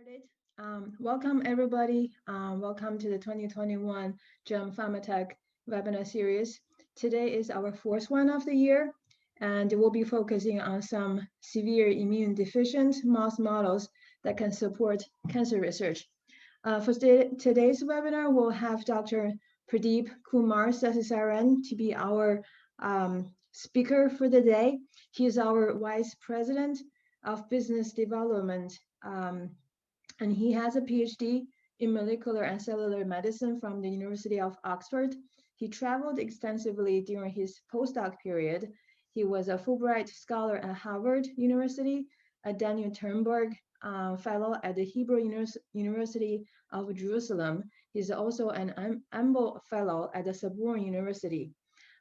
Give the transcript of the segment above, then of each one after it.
started. Welcome everybody. Welcome to the 2021 Gempharmatech webinar series. Today is our fourth one of the year, and we'll be focusing on some severe immune deficient mouse models that can support cancer research. For today's webinar, we'll have Dr. Pradeep Kumar Sasisaran to be our speaker for the day. He is our Vice President of Business Development, and he has a PhD in molecular and cellular medicine from the University of Oxford. He traveled extensively during his postdoc period. He was a Fulbright scholar at Harvard University, a Daniel Turnberg fellow at the Hebrew University of Jerusalem. He's also an Ambo fellow at the Sorbonne University.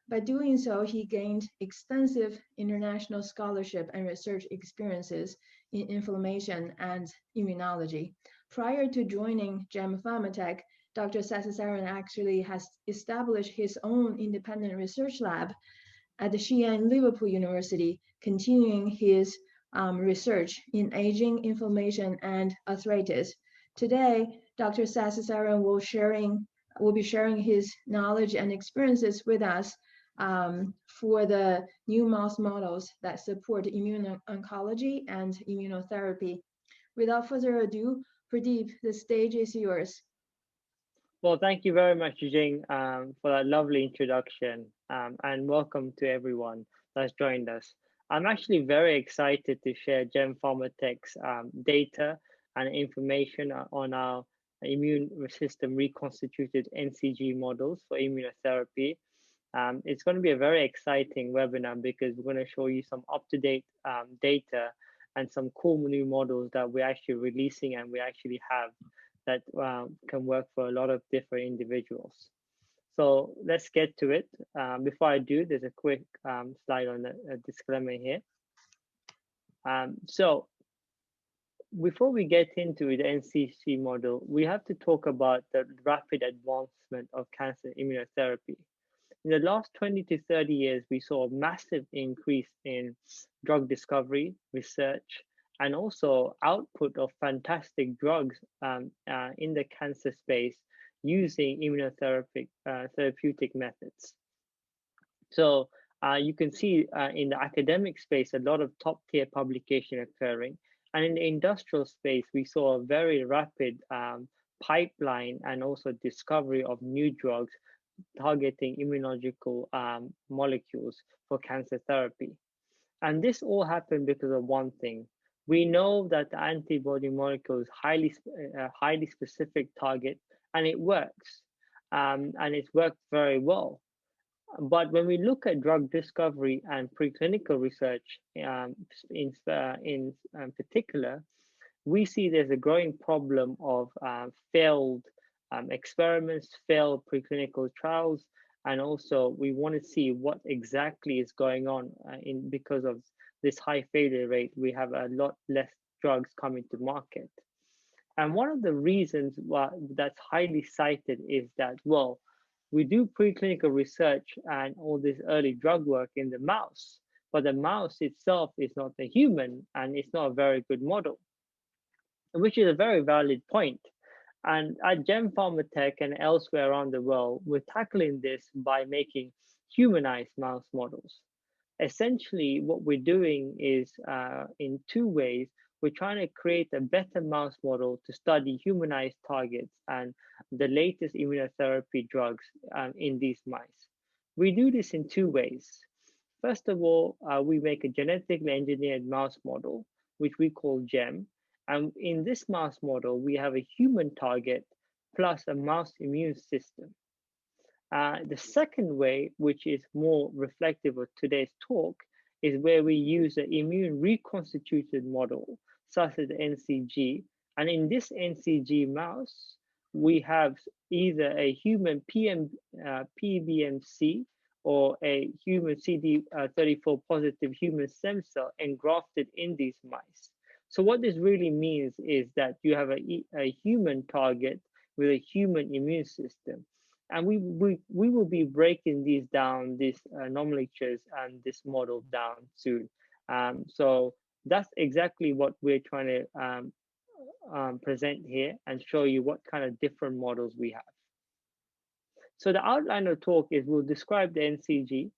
By doing so, he gained extensive international scholarship and research experiences in inflammation and immunology. Prior to joining Gempharmatech, Dr. Sasisaran actually has established his own independent research lab at the Xi'an Liverpool University, continuing his research in aging, inflammation, and arthritis. Today, Dr. Sasisaran will be sharing his knowledge and experiences with us for the new mouse models that support immuno-oncology and immunotherapy. Without further ado, Pradeep, the stage is yours. Well, thank you very much, Jing, for that lovely introduction, and welcome to everyone that's joined us. I'm actually very excited to share Gempharmatech's data and information on our immune system reconstituted NCG models for immunotherapy. It's going to be a very exciting webinar because we're going to show you some up-to-date data and some cool new models that we're actually releasing and we actually have that can work for a lot of different individuals. So let's get to it. Before I do, there's a quick slide on the disclaimer here. So before we get into the NCG model, we have to talk about the rapid advancement of cancer immunotherapy. In the last 20 to 30 years, we saw a massive increase in drug discovery, research, and also output of fantastic drugs in the cancer space using immunotherapeutic methods. So you can see in the academic space, a lot of top tier publication occurring. And in the industrial space, we saw a very rapid pipeline and also discovery of new drugs targeting immunological molecules for cancer therapy. And this all happened because of one thing. We know that the antibody molecule is highly specific target, and it works, and it's worked very well. But when we look at drug discovery and preclinical research in particular, we see there's a growing problem of failed experiments, failed preclinical trials, and also we want to see what exactly is going on because of this high failure rate. We have a lot less drugs coming to market. And one of the reasons why that's highly cited is that, well, we do preclinical research and all this early drug work in the mouse, but the mouse itself is not a human and it's not a very good model, which is a very valid point. And at Gempharmatech and elsewhere around the world, we're tackling this by making humanized mouse models. Essentially, what we're doing is in two ways. We're trying to create a better mouse model to study humanized targets and the latest immunotherapy drugs in these mice. We do this in two ways. First of all, we make a genetically engineered mouse model, which we call GEM. And in this mouse model, we have a human target plus a mouse immune system. The second way, which is more reflective of today's talk, is where we use an immune reconstituted model, such as the NCG. And in this NCG mouse, we have either a human PBMC or a human CD34 positive human stem cell engrafted in these mice. So what this really means is that you have a human target with a human immune system. And we will be breaking these down, these nomenclatures and this model down soon. So that's exactly what we're trying to present here and show you what kind of different models we have. So the outline of talk is we'll describe the NCG,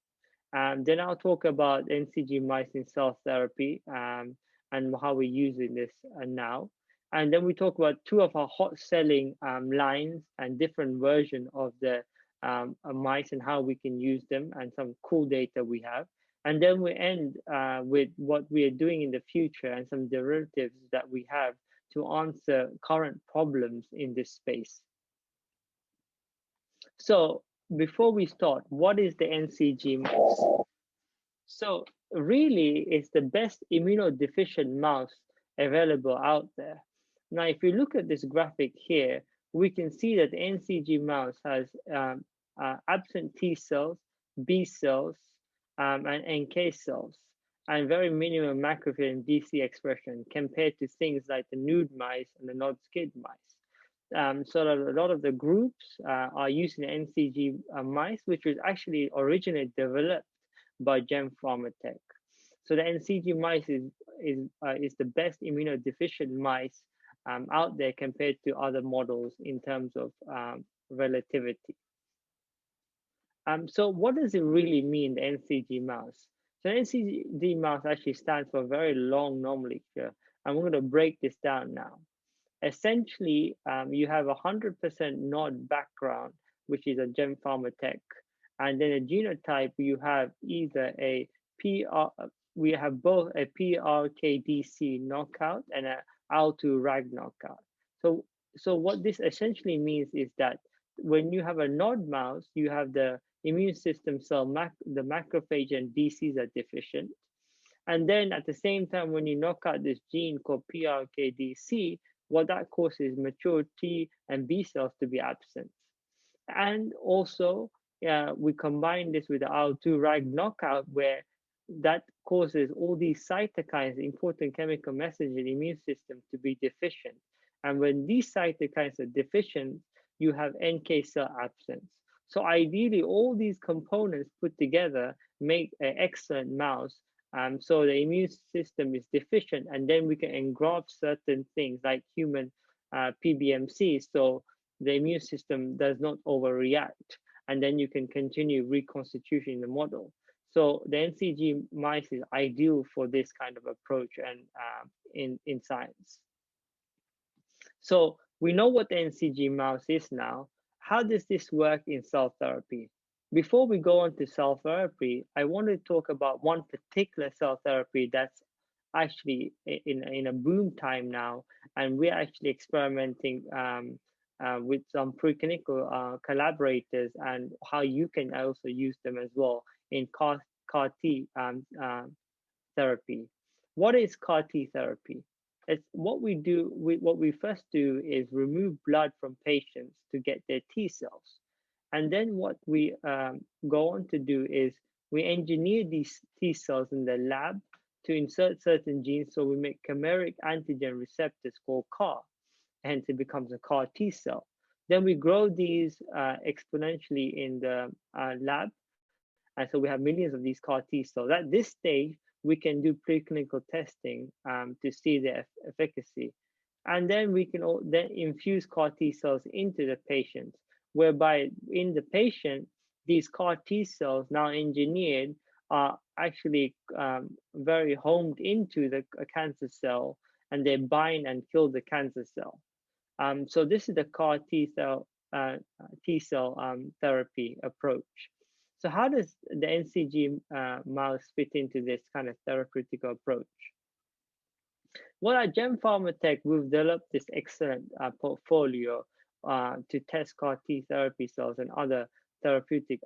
then I'll talk about NCG mice in cell therapy and how we're using this now. And then we talk about two of our hot selling lines and different versions of the mice and how we can use them and some cool data we have. And then we end with what we are doing in the future and some derivatives that we have to answer current problems in this space. So before we start, what is the NCG mouse? So really, it's the best immunodeficient mouse available out there. Now, if you look at this graphic here, we can see that the NCG mouse has absent T cells, B cells, and NK cells, and very minimum macrophage and BC expression compared to things like the nude mice and the non-skid mice. So a lot of the groups are using NCG mice, which was actually originally developed by Gempharmatech. So the NCG mice is the best immunodeficient mice out there compared to other models in terms of relativity. So what does it really mean, the NCG mouse? So NCG mouse actually stands for very long nomenclature, and we're going to break this down now. Essentially, you have 100% nod background, which is a Gempharmatech, and then a genotype you have either we have both a PRKDC knockout and a AL2 RAG knockout. So what this essentially means is that when you have a nod mouse, you have the immune system cell, the macrophage and DCs are deficient. And then at the same time, when you knock out this gene called PRKDC, what that causes mature T and B cells to be absent. And also, we combine this with the AL2 RAG knockout, where that causes all these cytokines, important chemical message in the immune system, to be deficient. And when these cytokines are deficient, you have NK cell absence. So ideally, all these components put together make an excellent mouse. So the immune system is deficient, and then we can engraft certain things like human PBMC, so the immune system does not overreact, and then you can continue reconstitution in the model. So the NCG mice is ideal for this kind of approach and in science. So we know what the NCG mouse is now. How does this work in cell therapy? Before we go on to cell therapy, I want to talk about one particular cell therapy that's actually in a boom time now, and we're actually experimenting with some preclinical collaborators and how you can also use them as well in CAR T therapy. What is CAR T therapy? It's what we do. What we first do is remove blood from patients to get their T cells. And then what we go on to do is we engineer these T cells in the lab to insert certain genes. So we make chimeric antigen receptors called CAR, hence it becomes a CAR T cell. Then we grow these exponentially in the lab. And so we have millions of these CAR T cells. At this stage, we can do preclinical testing to see the efficacy. And then we can then infuse CAR T cells into the patient, whereby in the patient, these CAR T cells now engineered are actually very homed into the cancer cell, and they bind and kill the cancer cell. So this is the CAR T cell therapy approach. So how does the NCG mouse fit into this kind of therapeutic approach? Well, at Gempharmatech, we've developed this excellent portfolio to test CAR T therapy cells and other therapeutic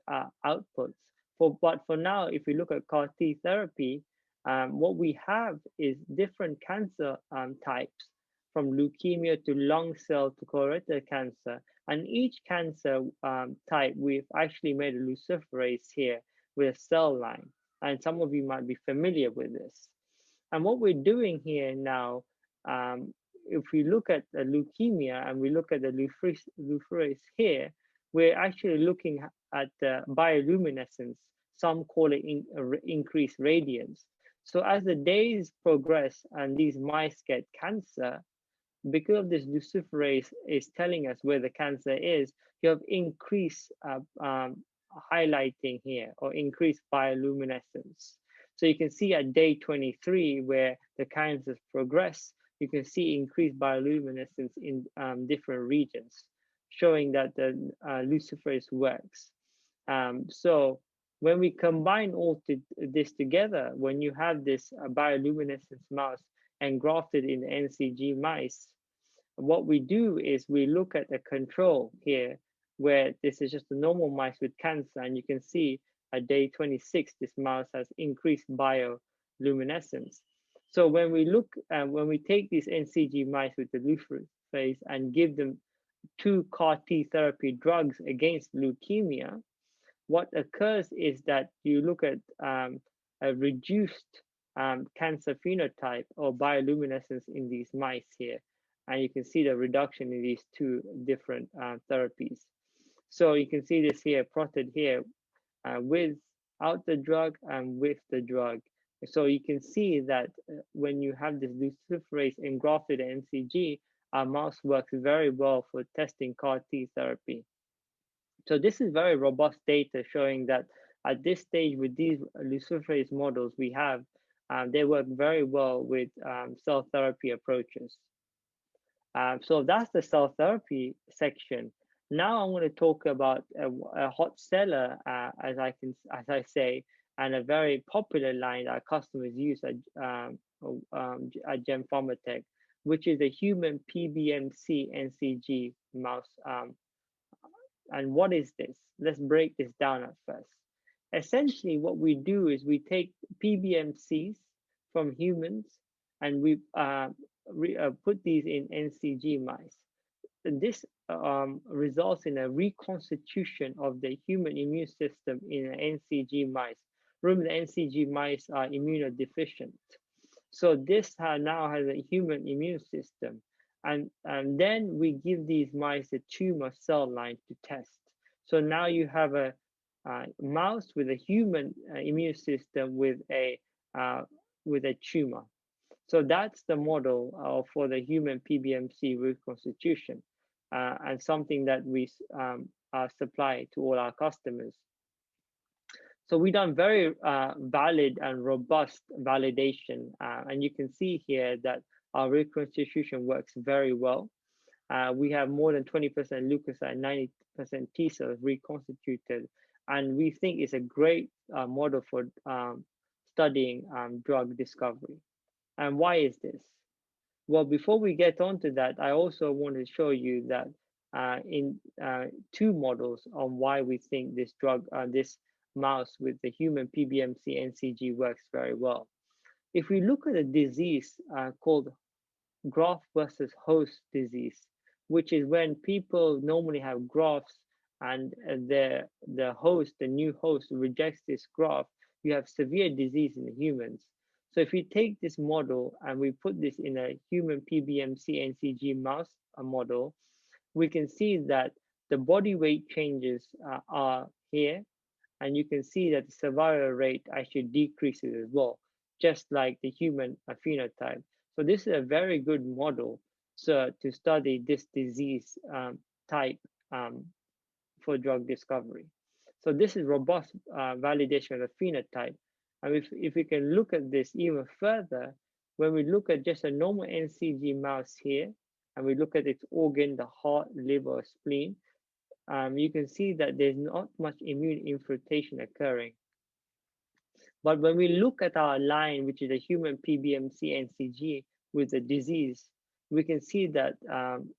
outputs. But for now, if we look at CAR T therapy, what we have is different cancer types, from leukemia to lung cell to colorectal cancer. And each cancer type, we've actually made a luciferase here with a cell line. And some of you might be familiar with this. And what we're doing here now, if we look at the leukemia and we look at the luciferase here, we're actually looking at the bioluminescence. Some call it increased radiance. So as the days progress and these mice get cancer, because of this luciferase is telling us where the cancer is, you have increased highlighting here, or increased bioluminescence. So you can see at day 23 where the cancers progress, you can see increased bioluminescence in different regions, showing that the luciferase works. So when we combine all this together, when you have this bioluminescence mouse engrafted in the NCG mice, what we do is we look at the control here, where this is just a normal mice with cancer, and you can see at day 26, this mouse has increased bioluminescence. So when we look, when we take these NCG mice with the luciferase and give them 2 CAR T therapy drugs against leukemia, what occurs is that you look at a reduced cancer phenotype or bioluminescence in these mice here. And you can see the reduction in these 2 different therapies. So you can see this here plotted here without the drug and with the drug. So you can see that when you have this luciferase engrafted NCG, our mouse works very well for testing CAR T therapy. So this is very robust data showing that at this stage with these luciferase models we have, they work very well with cell therapy approaches. So that's the cell therapy section. Now I'm going to talk about a hot seller, as I say, and a very popular line that our customers use at Gempharmatech, which is a human PBCCNG mouse. And what is this? Let's break this down at first. Essentially, what we do is we take PBMCs from humans and we put these in NCG mice. This results in a reconstitution of the human immune system in an NCG mice. Remember, the NCG mice are immunodeficient. So this now has a human immune system. And then we give these mice a tumor cell line to test. So now you have a mouse with a human immune system with a tumor. So that's the model for the human PBMC reconstitution, and something that we supply to all our customers. So we've done very valid and robust validation, and you can see here that our reconstitution works very well. We have more than 20% leukocyte, 90% T cells reconstituted, and we think it's a great model for studying drug discovery. And why is this? Well, before we get onto that, I also want to show you that in 2 models on why we think this drug, this mouse with the human PBMC-NCG works very well. If we look at a disease called graft versus host disease, which is when people normally have grafts and the host, the new host, rejects this graft, you have severe disease in the humans. So if we take this model and we put this in a human PBMC-NCG mouse model, we can see that the body weight changes are here, and you can see that the survival rate actually decreases as well, just like the human phenotype. So this is a very good model to study this disease type for drug discovery. So this is robust validation of the phenotype. And if we can look at this even further, when we look at just a normal NCG mouse here, and we look at its organ, the heart, liver, spleen, you can see that there's not much immune infiltration occurring. But when we look at our line, which is a human PBMC-NCG with the disease, we can see that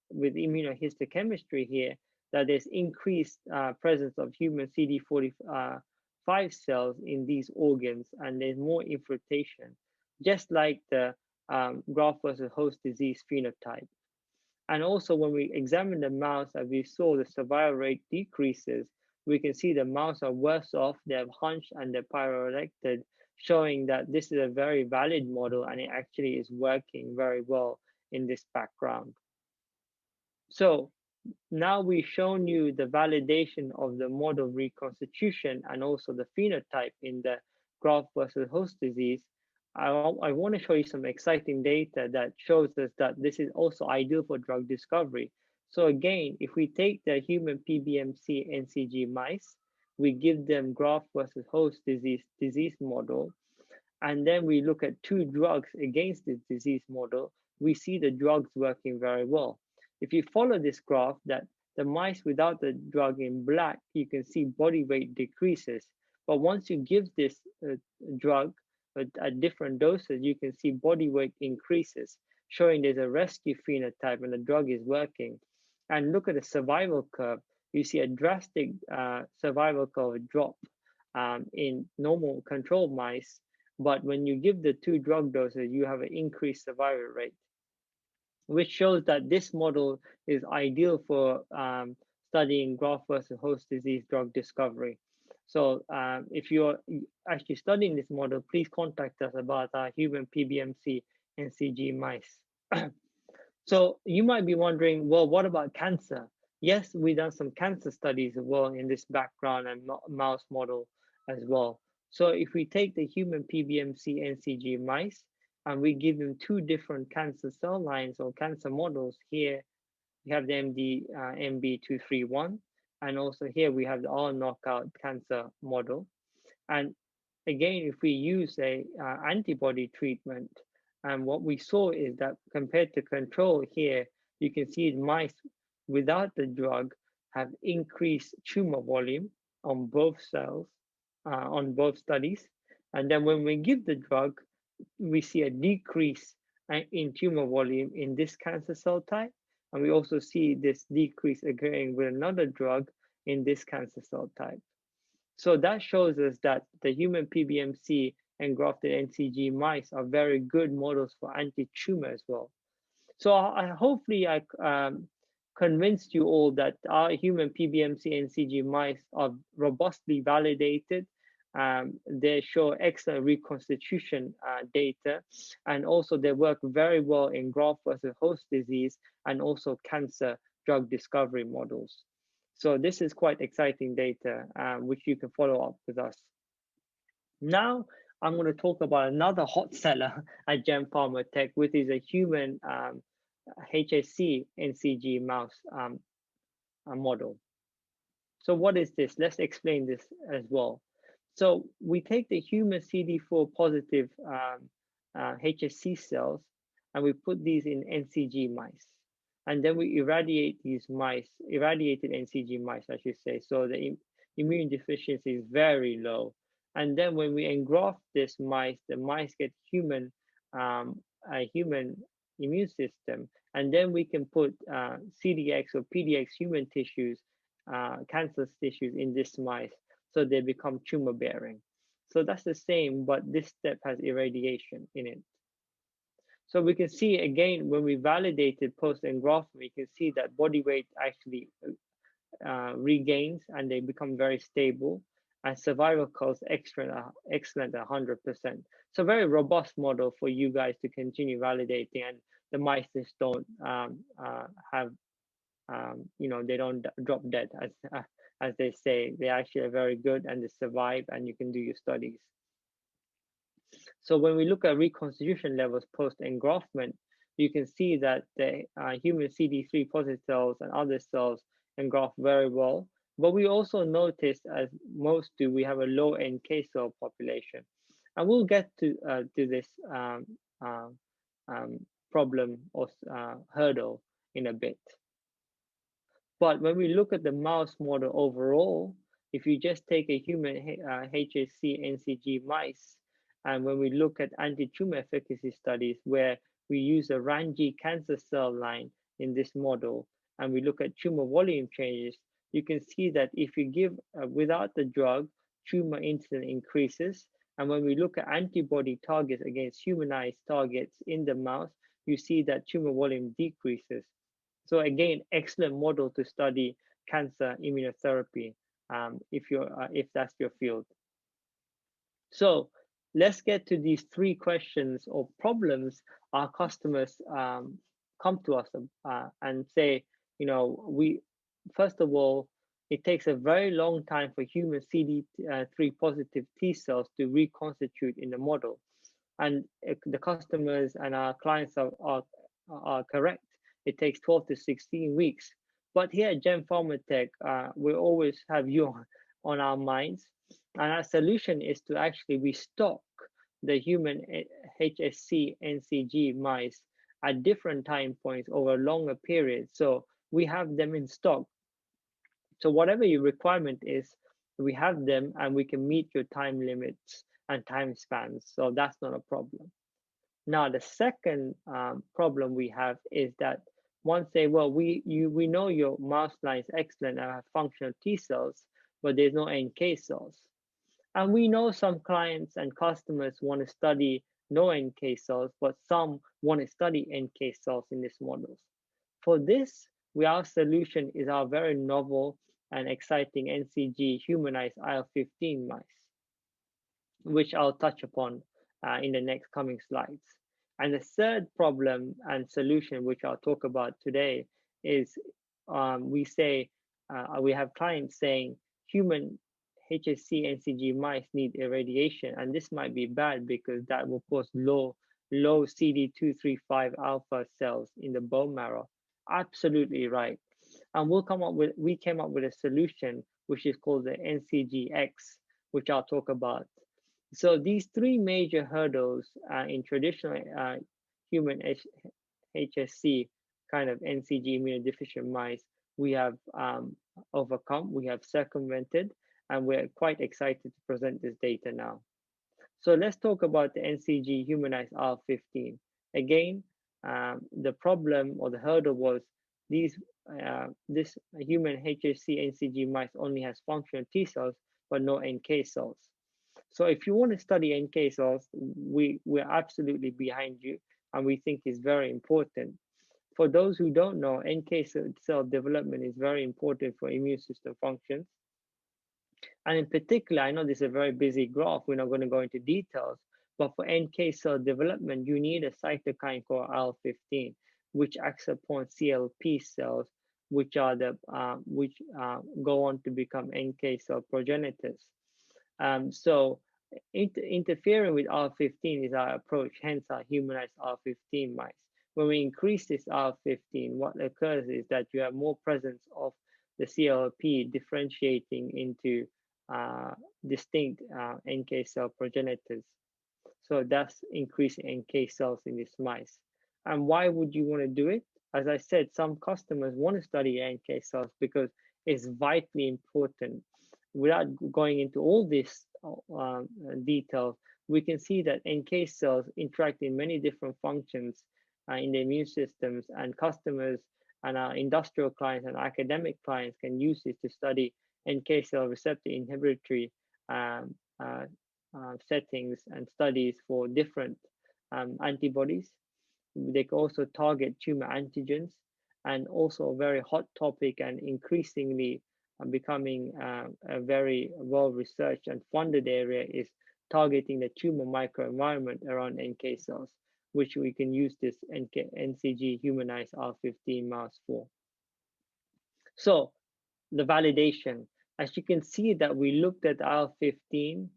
with immunohistochemistry here, that there's increased presence of human CD45 cells in these organs, and there's more infiltration, just like the graft versus host disease phenotype. And also when we examine the mouse, as we saw the survival rate decreases, we can see the mouse are worse off, they have hunch and they're pyroelected, showing that this is a very valid model and it actually is working very well in this background. So now we've shown you the validation of the model reconstitution and also the phenotype in the graft versus host disease. I want to show you some exciting data that shows us that this is also ideal for drug discovery. So again, if we take the human PBMC-NCG mice, we give them graft versus host disease model, and then we look at two drugs against this disease model, we see the drugs working very well. If you follow this graph, that the mice without the drug in black, you can see body weight decreases. But once you give this drug at different doses, you can see body weight increases, showing there's a rescue phenotype and the drug is working. And look at the survival curve. You see a drastic survival curve drop in normal control mice. But when you give the two drug doses, you have an increased survival rate, which shows that this model is ideal for studying graft versus host disease drug discovery. So if you're actually studying this model, please contact us about our human PBMC-NCG mice. So you might be wondering, well, what about cancer? Yes, we've done some cancer studies as well in this background and mouse model as well. So if we take the human PBMC-NCG mice and we give them two different cancer cell lines or cancer models, here we have the MB231, and also here we have the all knockout cancer model. And again, if we use a antibody treatment, and what we saw is that compared to control here, you can see mice without the drug have increased tumor volume on both cells, on both studies. And then when we give the drug, we see a decrease in tumor volume in this cancer cell type. And we also see this decrease occurring with another drug in this cancer cell type. So that shows us that the human PBMC and grafted NCG mice are very good models for anti-tumor as well. So hopefully I convinced you all that our human PBMC-NCG mice are robustly validated. They show excellent reconstitution data, and also they work very well in graft versus host disease and also cancer drug discovery models. So this is quite exciting data, which you can follow up with us. Now, I'm going to talk about another hot seller at Gempharmatech, which is a human HSC NCG mouse model. So what is this? Let's explain this as well. So we take the human CD4 positive HSC cells and we put these in NCG mice. And then we irradiate these mice, irradiated NCG mice, I should say. So the immune deficiency is very low. And then when we engraft this mice, the mice get a human immune system. And then we can put CDX or PDX human tissues, cancer tissues in this mice, so they become tumor bearing. So that's the same, but this step has irradiation in it. So we can see again, when we validated post-engraftment, we can see that body weight actually regains and they become very stable, and survival curves excellent at 100%. So very robust model for you guys to continue validating, and the mice just don't have, they don't drop dead as they say. They actually are very good and they survive, and you can do your studies. So when we look at reconstitution levels post-engraftment, you can see that the human CD3 positive cells and other cells engraft very well. But we also notice, as most do, we have a low NK cell population. And we'll get to this problem or hurdle in a bit. But when we look at the mouse model overall, if you just take a human HSC NCG mice, and when we look at anti-tumor efficacy studies where we use a Ranji cancer cell line in this model, and we look at tumor volume changes, you can see that if you give without the drug, tumor incidence increases. And when we look at antibody targets against humanized targets in the mouse, you see that tumor volume decreases. So again, excellent model to study cancer immunotherapy if that's your field. So let's get to these three questions or problems our customers come to us and say, first of all, it takes a very long time for human CD3 positive T cells to reconstitute in the model. And the customers and our clients are correct. It takes 12 to 16 weeks. But here at Gempharmatech, we always have you on our minds. And our solution is to actually restock the human HSC NCG mice at different time points over longer periods. So we have them in stock. So whatever your requirement is, we have them and we can meet your time limits and time spans. So that's not a problem. Now, the second problem we have is that one say, well, we know your mouse line is excellent and have functional T cells, but there's no NK cells. And we know some clients and customers want to study no NK cells, but some want to study NK cells in these models. For this, our solution is our very novel and exciting NCG humanized IL-15 mice, which I'll touch upon in the next coming slides. And the third problem and solution, which I'll talk about today, is we have clients saying human HSC NCG mice need irradiation, and this might be bad because that will cause low CD235 alpha cells in the bone marrow. Absolutely right. And we came up with a solution which is called the NCGx, which I'll talk about. So these three major hurdles in traditional human HSC kind of NCG immunodeficient mice, we have overcome, we have circumvented, and we're quite excited to present this data now. So let's talk about the NCG humanized IL-15. Again, the problem or the hurdle was this human HSC NCG mice only has functional T cells, but no NK cells. So if you want to study NK cells, we're absolutely behind you, and we think it's very important. For those who don't know, NK cell development is very important for immune system functions. And in particular, I know this is a very busy graph, we're not going to go into details, but for NK cell development, you need a cytokine called IL-15, which acts upon CLP cells, which are go on to become NK cell progenitors. So interfering with IL-15 is our approach, hence our humanized IL-15 mice. When we increase this IL-15, what occurs is that you have more presence of the CLP differentiating into distinct NK cell progenitors. So that's increasing NK cells in these mice. And why would you want to do it? As I said, some customers want to study NK cells because it's vitally important. Without going into all this details, we can see that NK cells interact in many different functions in the immune systems, and customers and our industrial clients and academic clients can use this to study NK cell receptor inhibitory settings and studies for different antibodies. They can also target tumor antigens, and also a very hot topic and increasingly becoming a very well-researched and funded area is targeting the tumor microenvironment around NK cells, which we can use this NCG humanized IL-15 mouse for. So the validation, as you can see that we looked at IL-15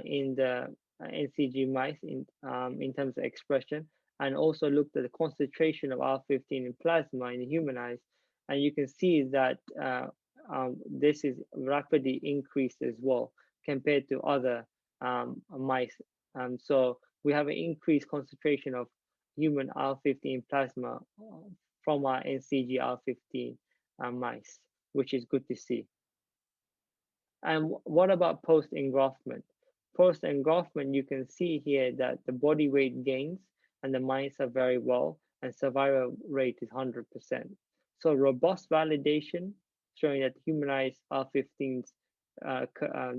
in the NCG mice in terms of expression, and also looked at the concentration of IL-15 in plasma in the humanized, and you can see that this is rapidly increased as well compared to other mice. So we have an increased concentration of human IL-15 plasma from our NCG IL-15 mice, which is good to see. And what about post-engraftment? Post-engraftment, you can see here that the body weight gains and the mice are very well, and survival rate is 100%. So robust validation showing that humanized IL-15s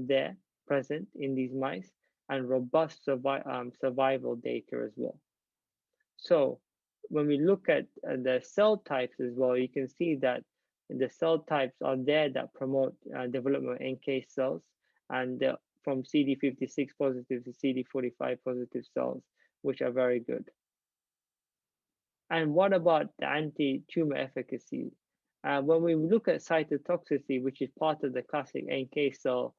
there present in these mice, and robust survival data as well. So when we look at the cell types as well, you can see that the cell types are there that promote development of NK cells, and from CD56 positive to CD45 positive cells, which are very good. And what about the anti-tumor efficacy? When we look at cytotoxicity, which is part of the classic NK cell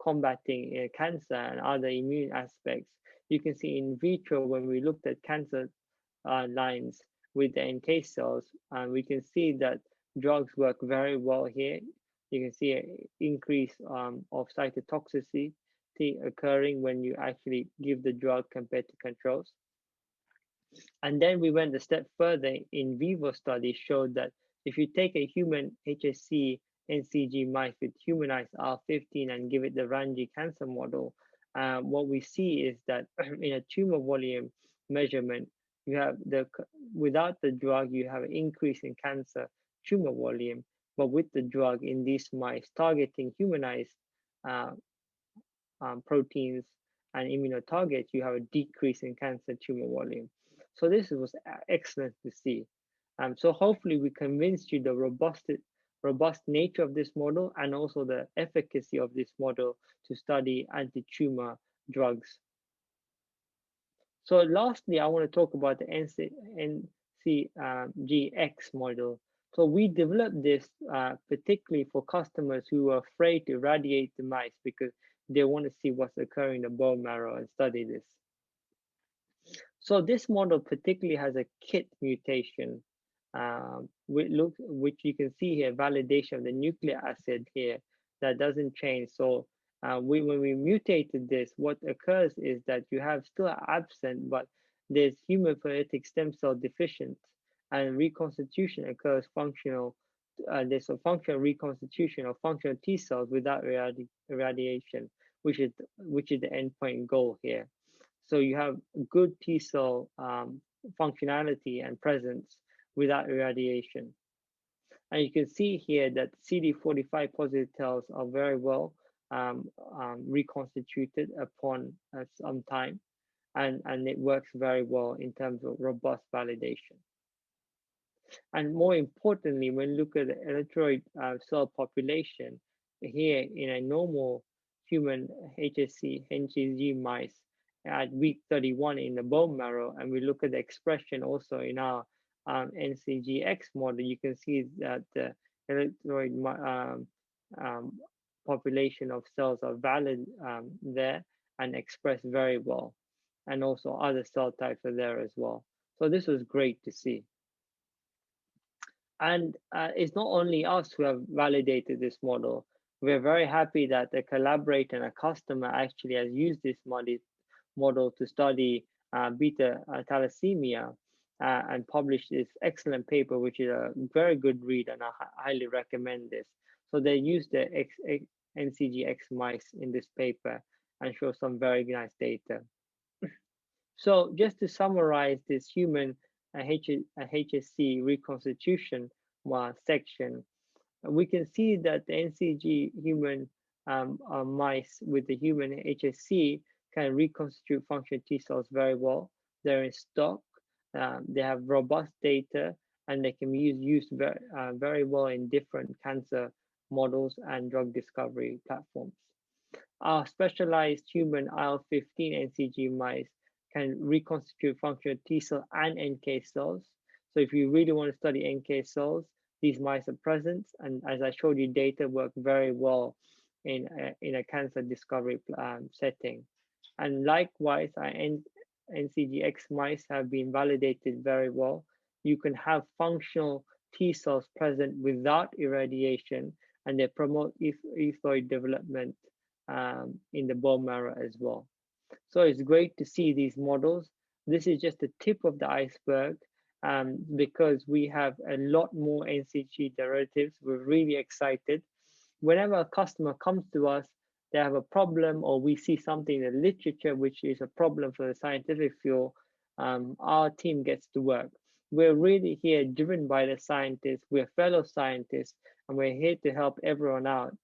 combating cancer and other immune aspects. You can see in vitro when we looked at cancer lines with the NK cells, and we can see that drugs work very well here. You can see an increase of cytotoxicity occurring when you actually give the drug compared to controls. And then we went a step further. In vivo studies showed that if you take a human HSC NCG mice with humanized R15 and give it the Ranji cancer model, what we see is that in a tumor volume measurement, you have without the drug, you have an increase in cancer tumor volume, but with the drug in these mice targeting humanized proteins and immunotargets, you have a decrease in cancer tumor volume. So this was excellent to see. So hopefully we convinced you the robust nature of this model and also the efficacy of this model to study anti-tumor drugs. So lastly, I want to talk about the NCGx model. So we developed this particularly for customers who are afraid to irradiate the mice because they want to see what's occurring in the bone marrow and study this. So this model particularly has a KIT mutation, which you can see here, validation of the nucleic acid here that doesn't change. So when we mutated this, what occurs is that you have still absent, but there's hematopoietic stem cell deficient, and reconstitution occurs functional. There's a functional reconstitution of functional T cells without irradiation, which is the endpoint goal here. So you have good T cell functionality and presence without irradiation. And you can see here that CD45 positive cells are very well reconstituted upon some time, and it works very well in terms of robust validation. And more importantly, when you look at the erythroid cell population, here in a normal human HSC NCG mice at week 31 in the bone marrow, and we look at the expression also in our NCGx model, you can see that the erythroid population of cells are valid there and expressed very well. And also other cell types are there as well. So this was great to see. And it's not only us who have validated this model. We're very happy that a collaborator and a customer actually has used this model to study beta thalassemia and published this excellent paper, which is a very good read, and I highly recommend this. So they used the NCGx mice in this paper and show some very nice data. So just to summarize this human HSC reconstitution section, we can see that the NCG human mice with the human HSC can reconstitute functional T cells very well. They're in stock, they have robust data, and they can be used very well in different cancer models and drug discovery platforms. Our specialized human IL-15 NCG mice can reconstitute functional T cell and NK cells. So if you really want to study NK cells, these mice are present, and as I showed you, data work very well in a cancer discovery setting. And likewise, our NCGx mice have been validated very well. You can have functional T cells present without irradiation, and they promote erythroid development in the bone marrow as well. So it's great to see these models. This is just the tip of the iceberg because we have a lot more NCG derivatives. We're really excited. Whenever a customer comes to us, they have a problem, or we see something in the literature which is a problem for the scientific field, our team gets to work. We're really here driven by the scientists. We're fellow scientists, and we're here to help everyone out.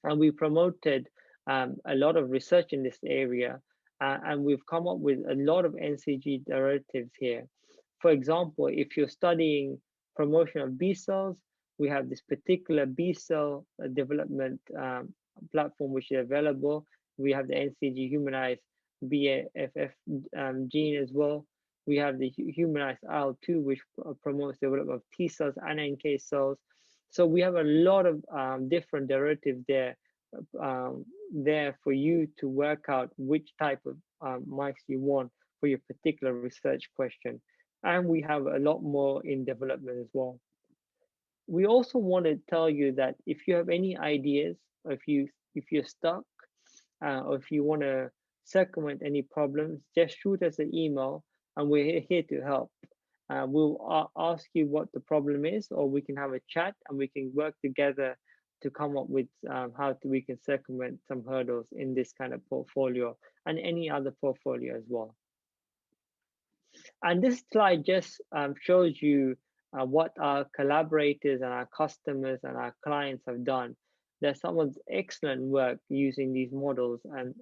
And we promoted a lot of research in this area, and we've come up with a lot of NCG derivatives here. For example, if you're studying promotion of B cells, we have this particular B cell development platform which is available. We have the NCG humanized BAFF gene as well. We have the humanized IL-2, which promotes development of T cells and NK cells. So we have a lot of different derivatives there there for you to work out which type of mice you want for your particular research question. And we have a lot more in development as well. We also want to tell you that if you have any ideas, or if you're stuck, or if you want to circumvent any problems, just shoot us an email, and we're here to help. We'll ask you what the problem is, or we can have a chat and we can work together to come up with how we can circumvent some hurdles in this kind of portfolio and any other portfolio as well. And this slide just shows you what our collaborators and our customers and our clients have done. There's some of excellent work using these models, and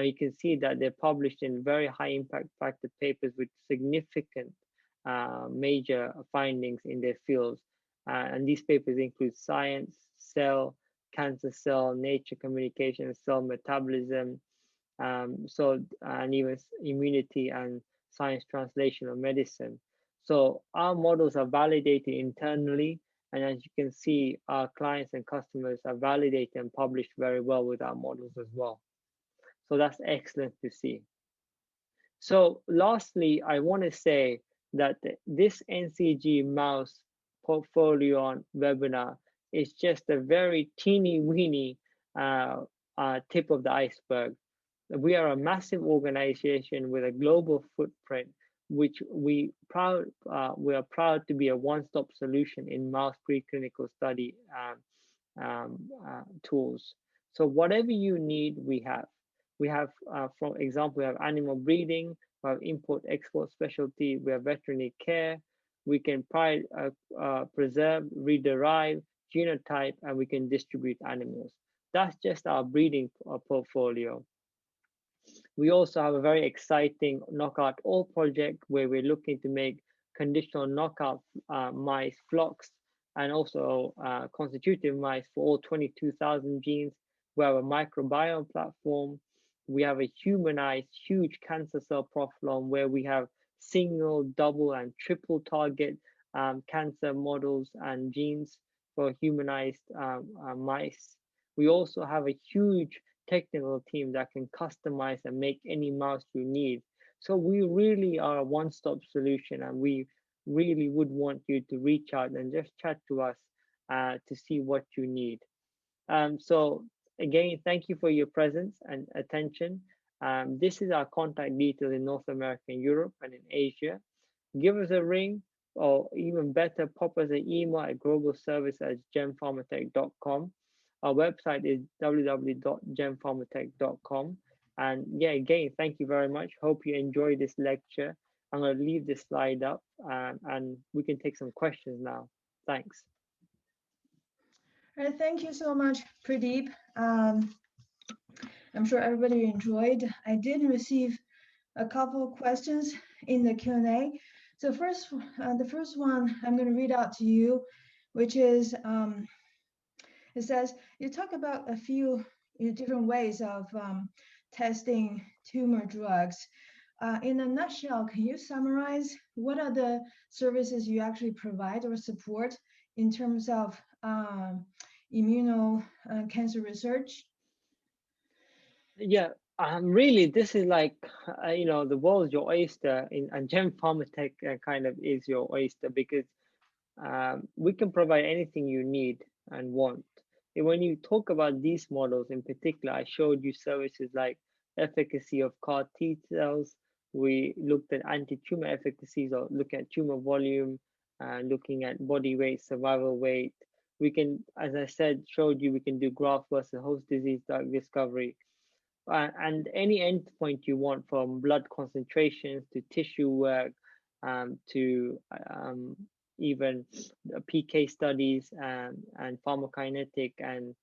you can see that they're published in very high impact factor papers with significant major findings in their fields. And these papers include Science, Cell, Cancer Cell, Nature Communication, Cell Metabolism, and even Immunity and Science Translational Medicine. So our models are validated internally, and as you can see, our clients and customers are validated and published very well with our models as well. So that's excellent to see. So lastly, I want to say that this NCG mouse portfolio on webinar is just a very teeny weeny tip of the iceberg. We are a massive organization with a global footprint, which we are proud to be a one-stop solution in mouse preclinical study tools. So whatever you need, we have. We have, for example, we have animal breeding, we have import-export specialty, we have veterinary care, we can preserve, rederive, genotype, and we can distribute animals. That's just our breeding portfolio. We also have a very exciting knockout all project where we're looking to make conditional knockout mice flocks and also constitutive mice for all 22,000 genes. We have a microbiome platform. We have a humanized huge cancer cell profilome where we have single, double, and triple target cancer models and genes for humanized mice. We also have a huge technical team that can customize and make any mouse you need. So we really are a one-stop solution, and we really would want you to reach out and just chat to us to see what you need. So again, thank you for your presence and attention. This is our contact details in North America and Europe and in Asia. Give us a ring, or even better, pop us an email at globalservice@gempharmatech.com. Our website is www.gempharmatech.com. And yeah, again, thank you very much. Hope you enjoy this lecture. I'm going to leave this slide up and we can take some questions now. Thanks. All right, thank you so much, Pradeep. I'm sure everybody enjoyed. I did receive a couple of questions in the Q&A. So the first one I'm going to read out to you, which is, it says, you talk about a few different ways of testing tumor drugs. In a nutshell, can you summarize what are the services you actually provide or support in terms of cancer research? Yeah, really, this is like, the world's your oyster, and Gempharmatech kind of is your oyster, because we can provide anything you need and want. And when you talk about these models in particular, I showed you services like efficacy of CAR T cells. We looked at anti-tumor efficacies, or look at tumor volume, looking at body weight, survival weight. We can, as I said, showed you, we can do graft versus host disease drug discovery. And any endpoint you want, from blood concentrations to tissue work, to even PK studies and pharmacokinetic and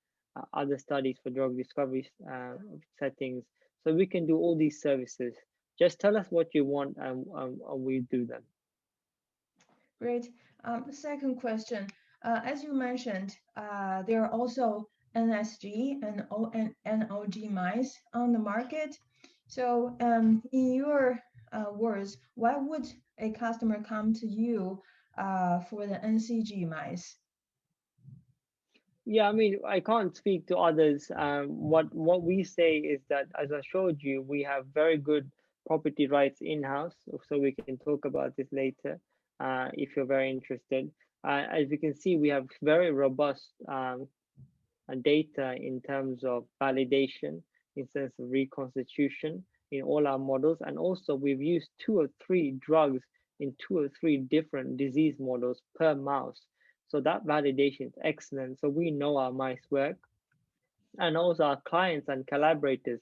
other studies for drug discovery settings. So we can do all these services. Just tell us what you want and we do them. Great. Second question. As you mentioned, there are also NSG and NOG mice on the market. So in your words, why would a customer come to you for the NCG mice? Yeah, I mean, I can't speak to others. What we say is that, as I showed you, we have very good property rights in-house, so we can talk about this later, if you're very interested. As you can see, we have very robust data in terms of validation, in terms of reconstitution in all our models, and also we've used 2 or 3 drugs in 2 or 3 different disease models per mouse. So that validation is excellent. So we know our mice work, and also our clients and collaborators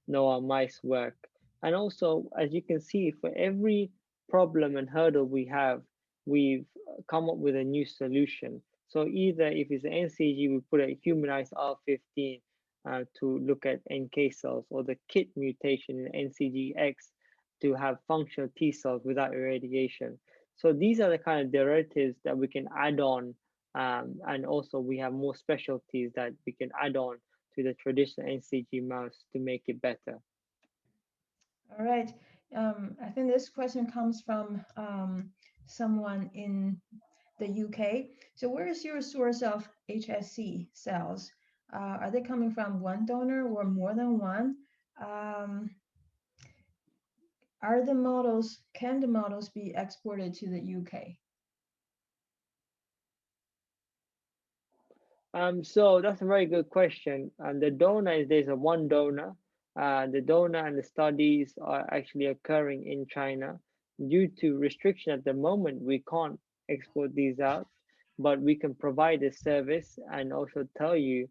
know our mice work. And also, as you can see, for every problem and hurdle we have, we've come up with a new solution. So either if it's an NCG, we put a humanized R15 to look at NK cells, or the KIT mutation in NCGx to have functional T cells without irradiation. So these are the kind of derivatives that we can add on, and also we have more specialties that we can add on to the traditional NCG mouse to make it better. All right. I think this question comes from someone in the UK. So where is your source of HSC cells? Are they coming from one donor or more than one? Are the models, can the models be exported to the UK? So that's a very good question. And the donor is, there's a one donor. The donor and the studies are actually occurring in China. Due to restriction at the moment, we can't export these out, but we can provide a service and also tell you,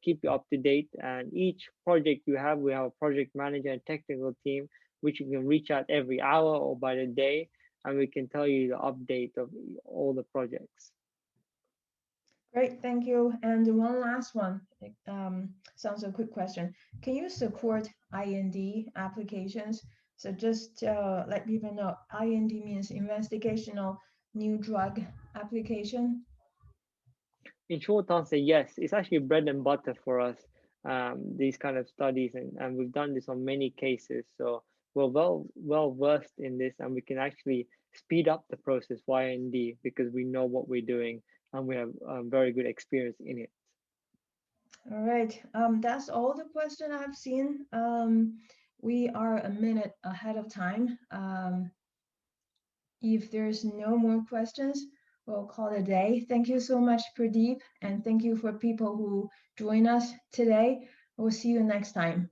keep you up to date. And each project you have, we have a project manager and technical team, which you can reach out every hour or by the day, and we can tell you the update of all the projects. Great, thank you. And one last one, sounds a quick question. Can you support IND applications? So just let people know, IND means investigational new drug application. In short answer, yes. It's actually bread and butter for us, these kind of studies, and we've done this on many cases. So we're well versed in this, and we can actually speed up the process for IND because we know what we're doing and we have very good experience in it. All right, that's all the question I've seen. We are a minute ahead of time. If there's no more questions, we'll call it a day. Thank you so much, Pradeep, and thank you for people who join us today. We'll see you next time.